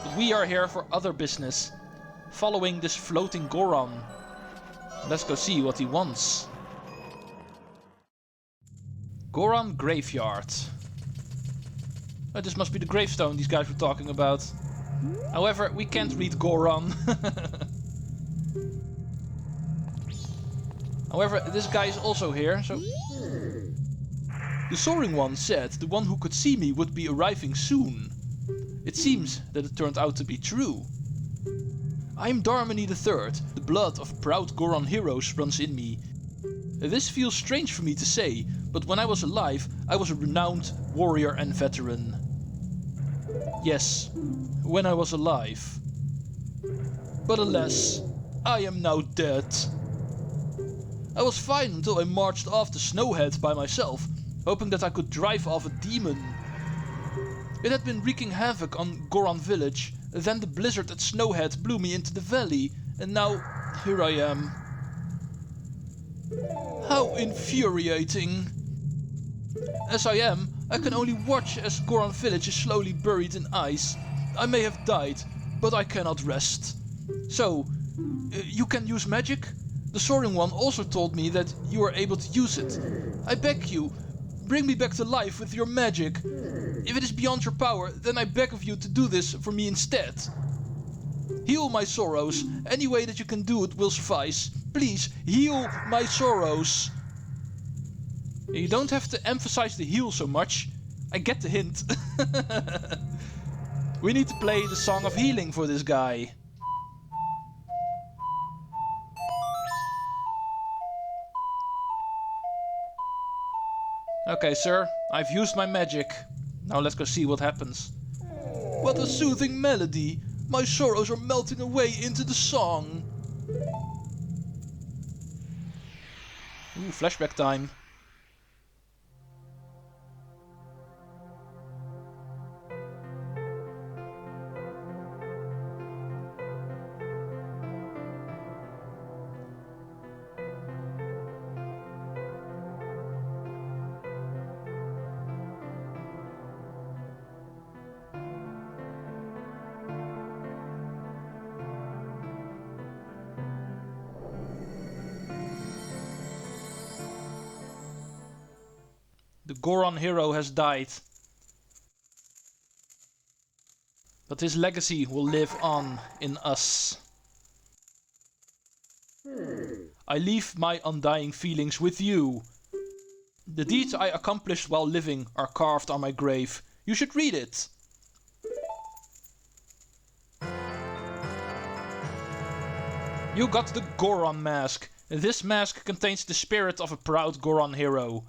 But we are here for other business, following this floating Goron. Let's go see what he wants. Goron Graveyard. Oh, this must be the gravestone these guys were talking about. However, we can't read Goron. However, this guy is also here, so... The soaring one said the one who could see me would be arriving soon. It seems that it turned out to be true. I am Darmany III, the blood of proud Goron heroes runs in me. This feels strange for me to say, but when I was alive, I was a renowned warrior and veteran. Yes, when I was alive. But alas, I am now dead. I was fine until I marched off the Snowhead by myself, hoping that I could drive off a demon. It had been wreaking havoc on Goron village, then the blizzard at Snowhead blew me into the valley, and now here I am. How infuriating! As I am, I can only watch as Goron village is slowly buried in ice. I may have died, but I cannot rest. So, you can use magic? The Soaring One also told me that you are able to use it. I beg you, bring me back to life with your magic. If it is beyond your power, then I beg of you to do this for me instead. Heal my sorrows. Any way that you can do it will suffice. Please, heal my sorrows. You don't have to emphasize the heal so much. I get the hint. We need to play the Song of Healing for this guy. Okay, sir, I've used my magic. Now let's go see what happens. What a soothing melody! My sorrows are melting away into the song. Ooh, flashback time. The Goron hero has died. But his legacy will live on in us. I leave my undying feelings with you. The deeds I accomplished while living are carved on my grave. You should read it. You got the Goron Mask. This mask contains the spirit of a proud Goron hero.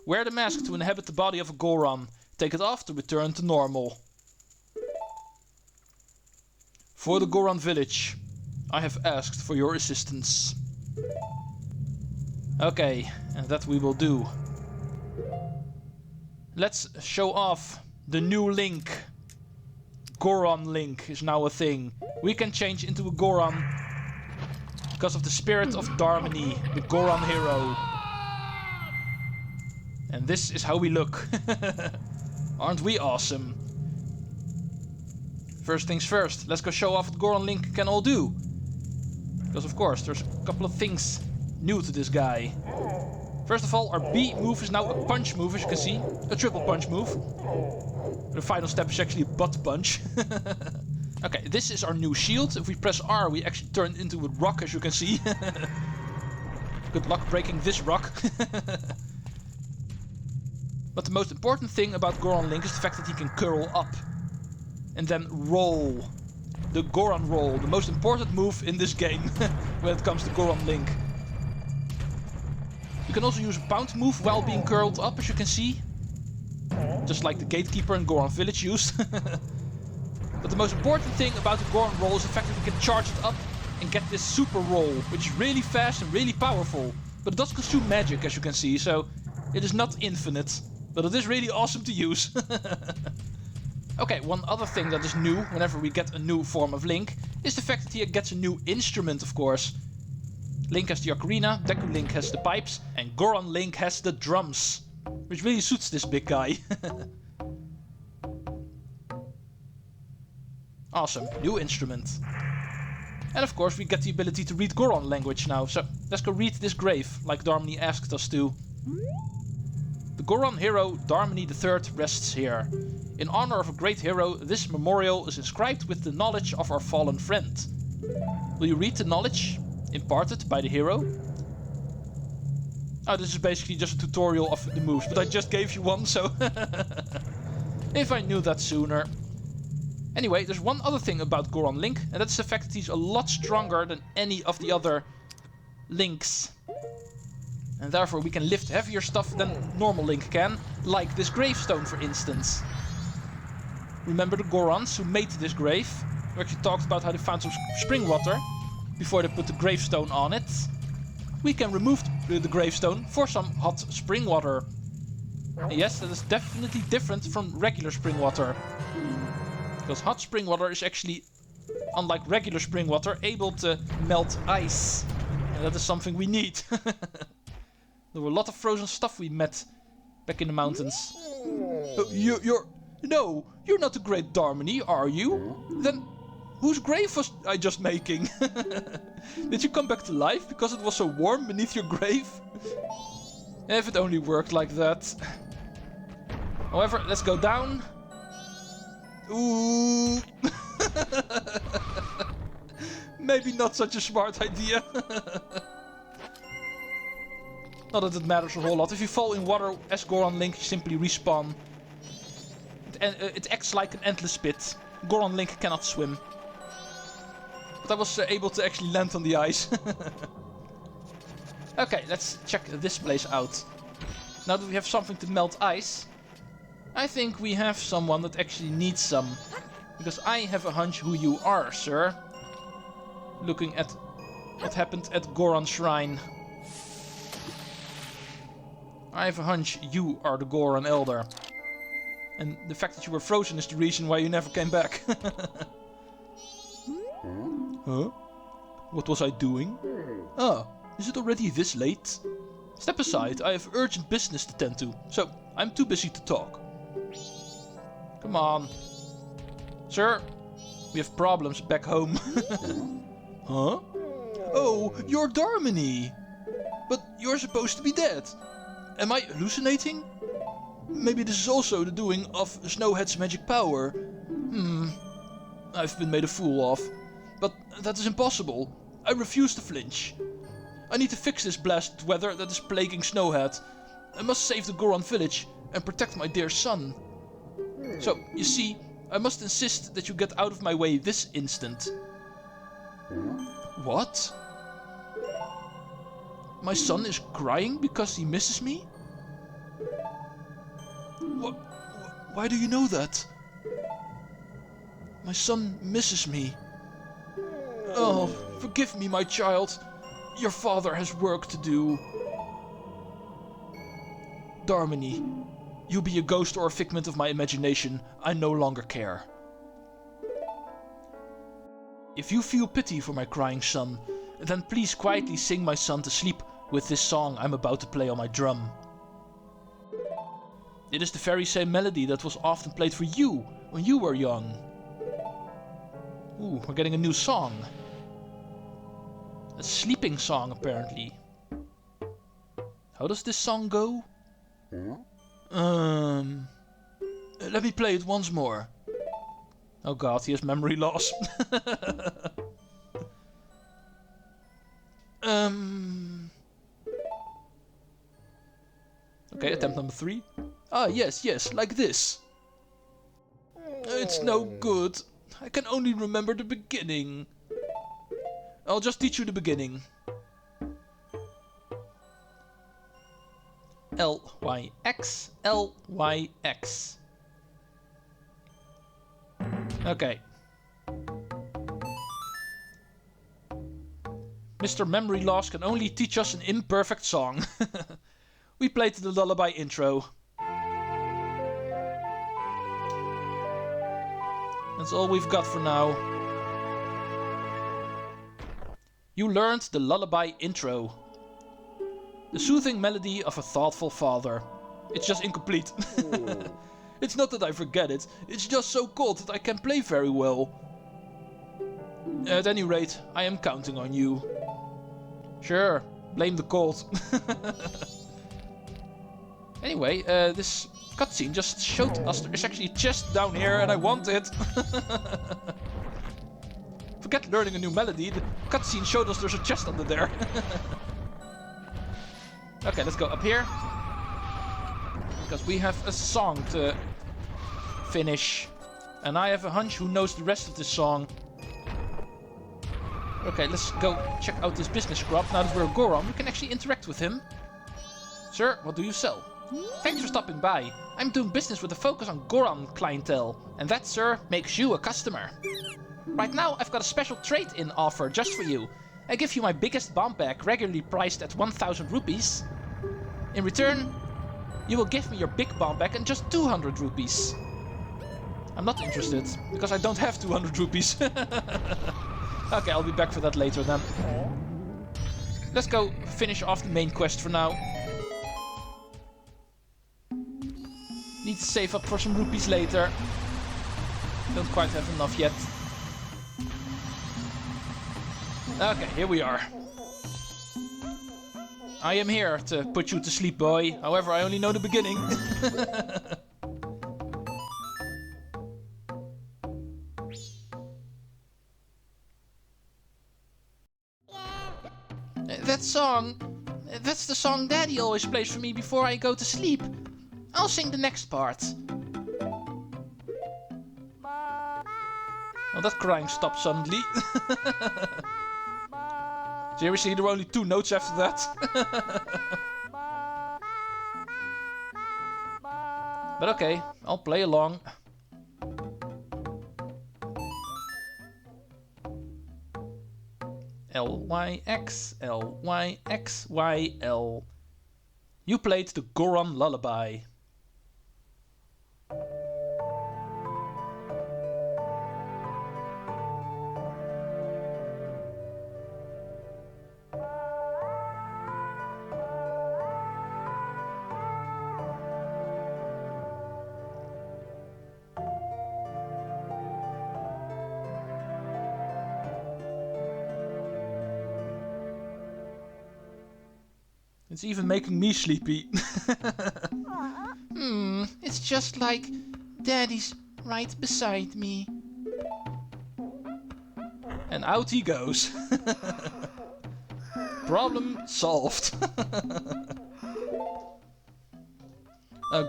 Wear the mask to inhabit the body of a Goron. Take it off to return to normal. For the Goron village, I have asked for your assistance. Okay, and that we will do. Let's show off the new Link. Goron Link is now a thing. We can change into a Goron because of the spirit of Darmany, the Goron hero. And this is how we look. Aren't we awesome? First things first, let's go show off what Goron Link can all do. Because of course, there's a couple of things new to this guy. First of all, our B move is now a punch move, as you can see. A triple punch move. The final step is actually a butt punch. Okay, this is our new shield. If we press R, we actually turn into a rock, as you can see. Good luck breaking this rock. But the most important thing about Goron Link is the fact that he can curl up. And then roll. The Goron roll. The most important move in this game when it comes to Goron Link. You can also use a pound move while being curled up, as you can see. Just like the Gatekeeper in Goron Village used. But the most important thing about the Goron roll is the fact that you can charge it up and get this super roll. Which is really fast and really powerful. But it does consume magic, as you can see. So it is not infinite. But it is really awesome to use. Okay, one other thing that is new whenever we get a new form of Link is the fact that he gets a new instrument, of course. Link has the ocarina, Deku Link has the pipes, and Goron Link has the drums. Which really suits this big guy. Awesome, new instrument. And of course we get the ability to read Goron language now, so let's go read this grave, like Darmany asked us to. The Goron hero Darmany III rests here. In honor of a great hero, this memorial is inscribed with the knowledge of our fallen friend. Will you read the knowledge imparted by the hero? Oh, this is basically just a tutorial of the moves, but I just gave you one, so... If I knew that sooner. Anyway, there's one other thing about Goron Link, and that's the fact that he's a lot stronger than any of the other Links. And therefore we can lift heavier stuff than normal Link can, like this gravestone for instance. Remember the Gorons who made this grave? We actually talked about how they found some spring water before they put the gravestone on it. We can remove the gravestone for some hot spring water. And yes, that is definitely different from regular spring water. Because hot spring water is actually, unlike regular spring water, able to melt ice. And that is something we need. There were a lot of frozen stuff we met back in the mountains. No, you're not the great Darmany, are you? Then whose grave was I just making? Did you come back to life because it was so warm beneath your grave? If it only worked like that. However, let's go down. Ooh. Maybe not such a smart idea. Not that it matters a whole lot. If you fall in water as Goron Link, you simply respawn. It acts like an endless pit. Goron Link cannot swim. But I was able to actually land on the ice. Okay, let's check this place out. Now that we have something to melt ice, I think we have someone that actually needs some. Because I have a hunch who you are, sir. Looking at what happened at Goron Shrine. I have a hunch you are the Goron Elder. And the fact that you were frozen is the reason why you never came back. Huh? What was I doing? Ah, is it already this late? Step aside, I have urgent business to tend to, so I'm too busy to talk. Come on. Sir, we have problems back home. Huh? Oh, you're Darmany! But you're supposed to be dead. Am I hallucinating? Maybe this is also the doing of Snowhead's magic power. I've been made a fool of. But that is impossible. I refuse to flinch. I need to fix this blasted weather that is plaguing Snowhead. I must save the Goron village and protect my dear son. So, you see, I must insist that you get out of my way this instant. What? My son is crying because he misses me? Why do you know that? My son misses me. Oh, forgive me, my child. Your father has work to do. Darmany, you be a ghost or a figment of my imagination, I no longer care. If you feel pity for my crying son, then please quietly sing my son to sleep with this song I'm about to play on my drum. It is the very same melody that was often played for you when you were young. Ooh, we're getting a new song. A sleeping song, apparently. How does this song go? Let me play it once more. Oh god, he has memory loss. Okay, attempt number 3. Ah, yes, like this. It's no good. I can only remember the beginning. I'll just teach you the beginning. L-Y-X, L-Y-X. Okay. Mr. Memory Loss can only teach us an imperfect song. We played the Lullaby intro. That's all we've got for now. You learned the Lullaby intro. The soothing melody of a thoughtful father. It's just incomplete. It's not that I forget it, it's just so cold that I can't play very well. At any rate, I am counting on you. Sure, blame the cold. Anyway, this cutscene just showed us there is actually a chest down here and I want it. Forget learning a new melody, the cutscene showed us there's a chest under there. Okay, let's go up here. Because we have a song to finish. And I have a hunch who knows the rest of this song. Okay, let's go check out this business scrub. Now that we're a Goron, we can actually interact with him. Sir, what do you sell? Thanks for stopping by. I'm doing business with a focus on Goron clientele. And that, sir, makes you a customer. Right now, I've got a special trade-in offer just for you. I give you my biggest bomb bag, regularly priced at 1,000 rupees. In return, you will give me your big bomb bag and just 200 rupees. I'm not interested, because I don't have 200 rupees. Okay, I'll be back for that later then. Let's go finish off the main quest for now. Need to save up for some rupees later. Don't quite have enough yet. Okay, here we are. I am here to put you to sleep, boy. However, I only know the beginning. That song... That's the song Daddy always plays for me before I go to sleep. I'll sing the next part. Well, that crying stopped suddenly. Seriously, there were only 2 notes after that. But okay, I'll play along. L-Y-X, L-Y-X-Y-L. You played the Goron Lullaby. It's even making me sleepy. It's just like Daddy's right beside me. And out he goes. Problem solved.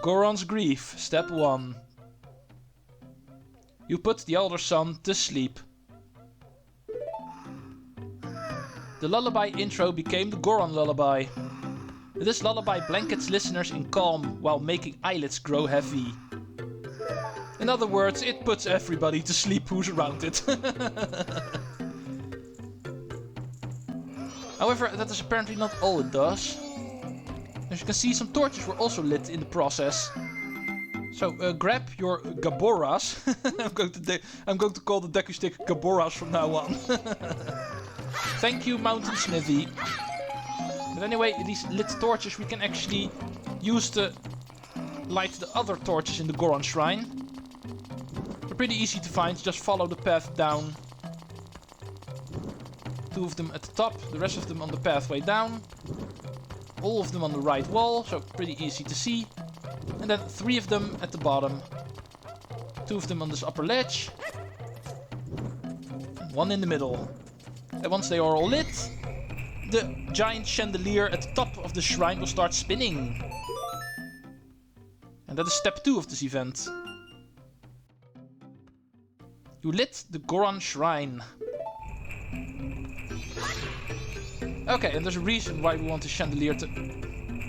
Goron's Grief, step 1. You put the elder son to sleep. The lullaby intro became the Goron Lullaby. This lullaby blankets listeners in calm while making eyelids grow heavy. In other words, it puts everybody to sleep who's around it. However, that is apparently not all it does. As you can see, some torches were also lit in the process. So grab your gaboras. I'm going to call the deku stick gaboras from now on. Thank you, Mountain Smithy. But anyway, these lit torches we can actually use to light the other torches in the Goron Shrine. They're pretty easy to find, just follow the path down. 2 of them at the top, the rest of them on the pathway down. All of them on the right wall, so pretty easy to see. And then 3 of them at the bottom. 2 of them on this upper ledge. And 1 in the middle. And once they are all lit, the giant chandelier at the top of the shrine will start spinning. And that is step 2 of this event. You lit the Goron Shrine. Okay, and there's a reason why we want the chandelier to...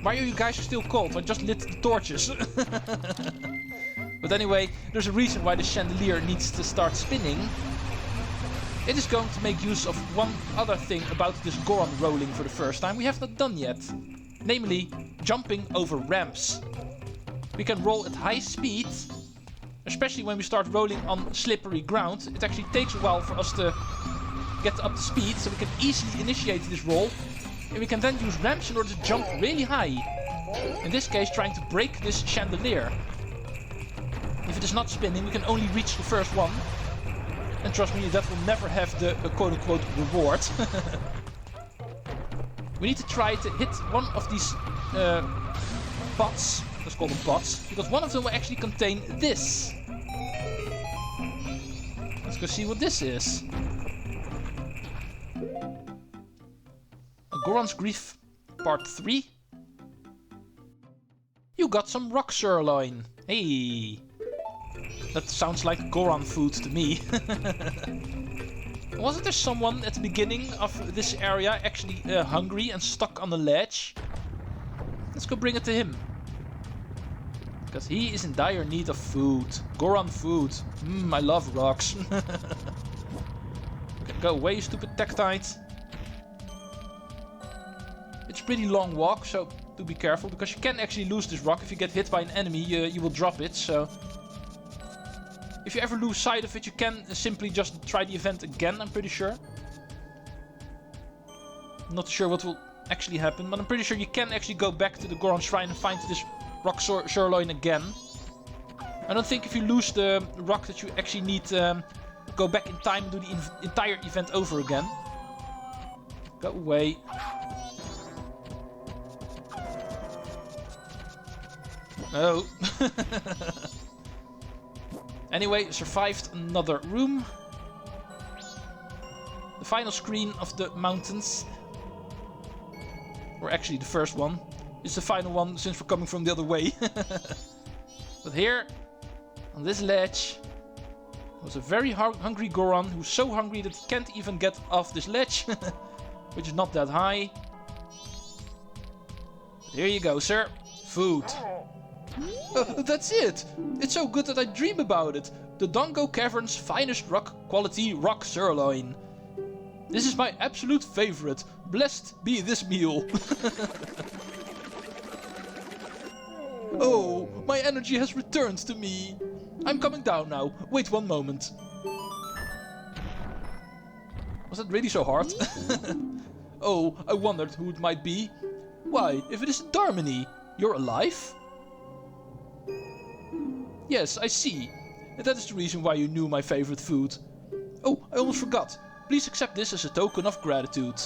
Why are you guys still cold? I just lit the torches. But anyway, there's a reason why the chandelier needs to start spinning. It is going to make use of one other thing about this Goron rolling for the first time we have not done yet. Namely, jumping over ramps. We can roll at high speed, especially when we start rolling on slippery ground. It actually takes a while for us to get up to speed, so we can easily initiate this roll. And we can then use ramps in order to jump really high. In this case, trying to break this chandelier. If it is not spinning, we can only reach the first one. And trust me, that will never have the quote-unquote reward. We need to try to hit one of these pots. Let's call them pots. Because one of them will actually contain this. Let's go see what this is. Goron's Grief Part 3. You got some rock sirloin. Hey. That sounds like Goron food to me. Wasn't there someone at the beginning of this area actually hungry and stuck on the ledge? Let's go bring it to him. Because he is in dire need of food. Goron food. I love rocks. Okay, go away, you stupid Tektite. It's a pretty long walk, so do be careful. Because you can actually lose this rock. If you get hit by an enemy, you will drop it, so... If you ever lose sight of it, you can simply just try the event again, I'm pretty sure. I'm not sure what will actually happen, but I'm pretty sure you can actually go back to the Goron Shrine and find this rock sirloin again. I don't think if you lose the rock that you actually need to go back in time and do the entire event over again. Go away. No. Anyway, survived another room. The final screen of the mountains. Or actually the first one. It's the final one since we're coming from the other way. But here, on this ledge, was a very hungry Goron who's so hungry that he can't even get off this ledge. Which is not that high. But here you go, sir. Food. That's it! It's so good that I dream about it. The Dongo Cavern's finest quality rock sirloin. This is my absolute favorite. Blessed be this meal. Oh, my energy has returned to me. I'm coming down now. Wait one moment. Was that really so hard? Oh, I wondered who it might be. Why, if it isn't Darminy, you're alive? Yes, I see. And that is the reason why you knew my favorite food. Oh, I almost forgot. Please accept this as a token of gratitude.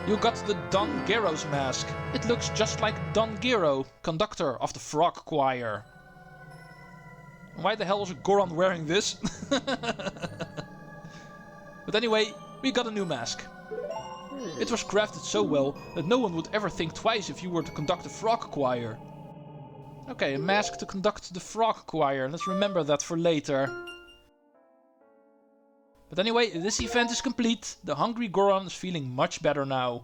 You got the Don Gero's mask. It looks just like Don Gero, conductor of the Frog Choir. Why the hell is a Goron wearing this? But anyway, we got a new mask. It was crafted so well that no one would ever think twice if you were to conduct the Frog Choir. Okay, a mask to conduct the Frog Choir. Let's remember that for later. But anyway, this event is complete. The hungry Goron is feeling much better now.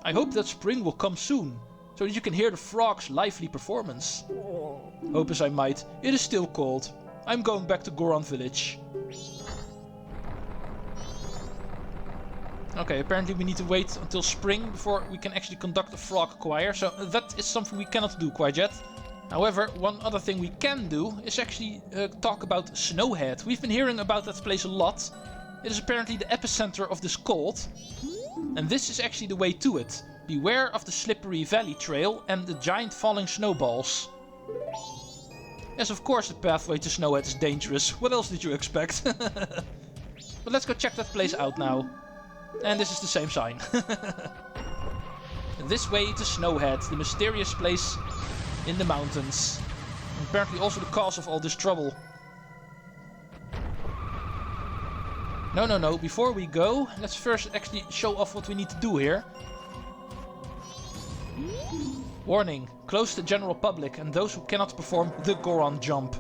I hope that spring will come soon, so that you can hear the frog's lively performance. Hope as I might, it is still cold. I'm going back to Goron Village. Okay, apparently we need to wait until spring before we can actually conduct a frog choir, so that is something we cannot do quite yet. However, one other thing we can do is actually talk about Snowhead. We've been hearing about that place a lot. It is apparently the epicenter of this cult. And this is actually the way to it. Beware of the slippery valley trail and the giant falling snowballs. Yes, of course the pathway to Snowhead is dangerous. What else did you expect? But let's go check that place out now. And this is the same sign. This way to Snowhead, the mysterious place in the mountains. And apparently also the cause of all this trouble. No, before we go, let's first actually show off what we need to do here. Warning, close to the general public and those who cannot perform the Goron jump.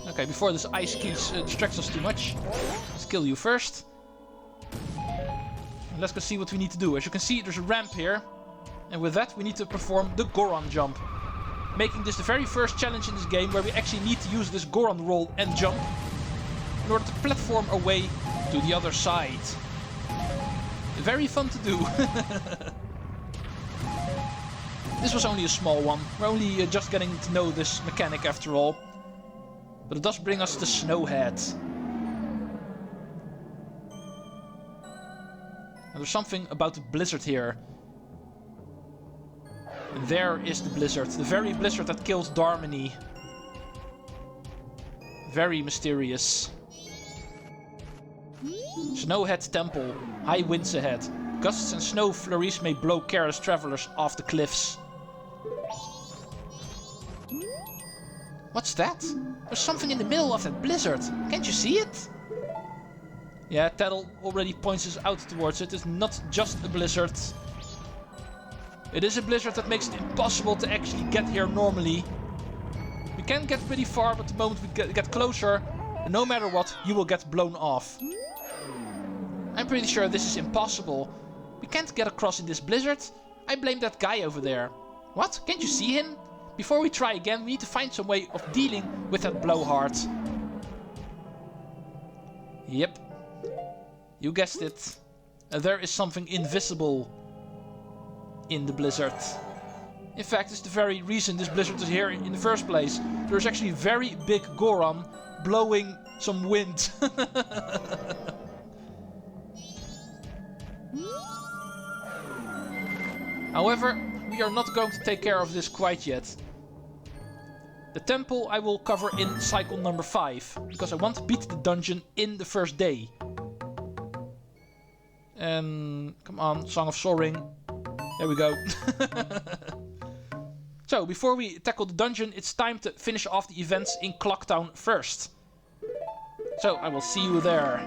Okay, before this ice keys distracts us too much, let's kill you first. And let's go see what we need to do. As you can see, there's a ramp here. And with that, we need to perform the Goron jump. Making this the very first challenge in this game where we actually need to use this Goron roll and jump in order to platform our way to the other side. Very fun to do. This was only a small one. We're only just getting to know this mechanic after all. But it does bring us to Snowhead. And there's something about the blizzard here. And there is the blizzard. The very blizzard that kills Darminy. Very mysterious. Snowhead Temple. High winds ahead. Gusts and snow flurries may blow careless travelers off the cliffs. What's that? There's something in the middle of that blizzard. Can't you see it? Yeah, Tattle already points us out towards it. It's not just a blizzard. It is a blizzard that makes it impossible to actually get here normally. We can get pretty far, but the moment we get closer, no matter what, you will get blown off. I'm pretty sure this is impossible. We can't get across in this blizzard. I blame that guy over there. What? Can't you see him? Before we try again, we need to find some way of dealing with that blowhard. Yep. You guessed it. There is something invisible in the blizzard. In fact, it's the very reason this blizzard is here in the first place. There's actually a very big Goron blowing some wind. However, we are not going to take care of this quite yet. The temple I will cover in cycle number 5, because I want to beat the dungeon in the first day. Come on, Song of Soaring. There we go. So, before we tackle the dungeon, it's time to finish off the events in Clocktown first. So, I will see you there.